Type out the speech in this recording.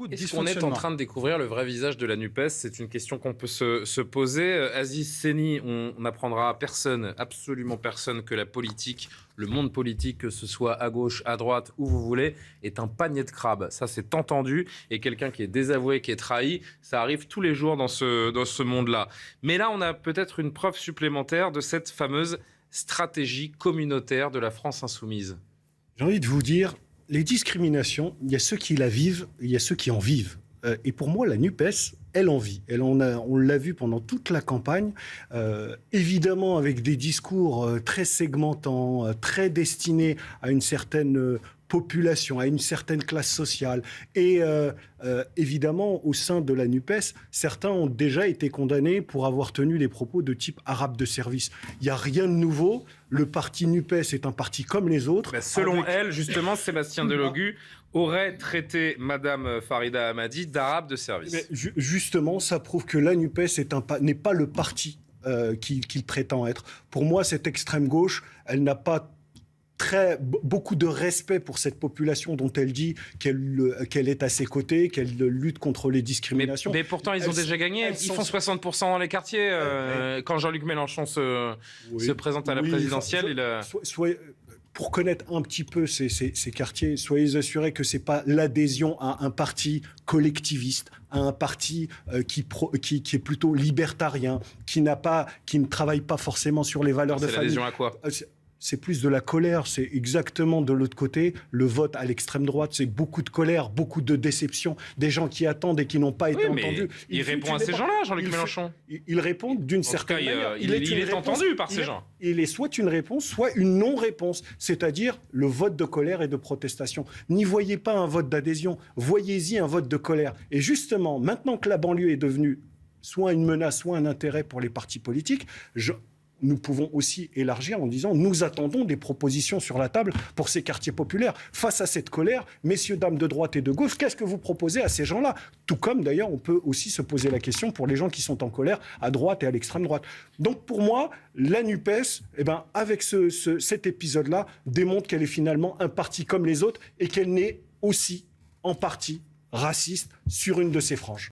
beaucoup de Est-ce qu'on est en train de découvrir le vrai visage de la NUPES? C'est une question qu'on peut se poser. Aziz Seni, on n'apprendra à personne, absolument personne, que la politique, le monde politique, que ce soit à gauche, à droite, où vous voulez, est un panier de crabes. Ça, c'est entendu. Et quelqu'un qui est désavoué, qui est trahi, ça arrive tous les jours dans ce monde-là. Mais là, on a peut-être une preuve supplémentaire de cette fameuse stratégie communautaire de la France insoumise. J'ai envie de vous dire, les discriminations, il y a ceux qui la vivent, il y a ceux qui en vivent. Et pour moi, la NUPES, elle en vit. On l'a vu pendant toute la campagne, évidemment avec des discours très segmentants, très destinés à une certaine population, à une certaine classe sociale. Et évidemment, au sein de la NUPES, certains ont déjà été condamnés pour avoir tenu des propos de type arabe de service. Il n'y a rien de nouveau. Le parti NUPES est un parti comme les autres. Selon elle, justement, Sébastien Delogu aurait traité Madame Farida Hamadi d'arabe de service. Mais justement, ça prouve que la NUPES n'est pas le parti qu'il prétend être. Pour moi, cette extrême gauche, elle n'a pas beaucoup de respect pour cette population dont elle dit qu'elle est à ses côtés, qu'elle lutte contre les discriminations. Mais pourtant, ils ont déjà gagné. Ils font 60% dans les quartiers. Quand Jean-Luc Mélenchon se présente à la présidentielle, pour connaître un petit peu ces quartiers, soyez assurés que ce n'est pas l'adhésion à un parti collectiviste, à un parti qui est plutôt libertarien, qui ne travaille pas forcément sur les valeurs de famille. C'est l'adhésion à quoi ? C'est plus de la colère, c'est exactement de l'autre côté. Le vote à l'extrême droite, c'est beaucoup de colère, beaucoup de déception, des gens qui attendent et qui n'ont pas été entendus. Il répond à ces gens-là, Jean-Luc Mélenchon. Il répond d'une certaine manière. Il est entendu par ces gens. Il est soit une réponse, soit une non-réponse, c'est-à-dire le vote de colère et de protestation. N'y voyez pas un vote d'adhésion, voyez-y un vote de colère. Et justement, maintenant que la banlieue est devenue soit une menace, soit un intérêt pour les partis politiques, nous pouvons aussi élargir en disant nous attendons des propositions sur la table pour ces quartiers populaires. Face à cette colère, messieurs, dames de droite et de gauche, qu'est-ce que vous proposez à ces gens-là ? Tout comme d'ailleurs on peut aussi se poser la question pour les gens qui sont en colère à droite et à l'extrême droite. Donc pour moi, la NUPES, avec cet épisode-là, démontre qu'elle est finalement un parti comme les autres et qu'elle n'est aussi en partie raciste sur une de ses franges.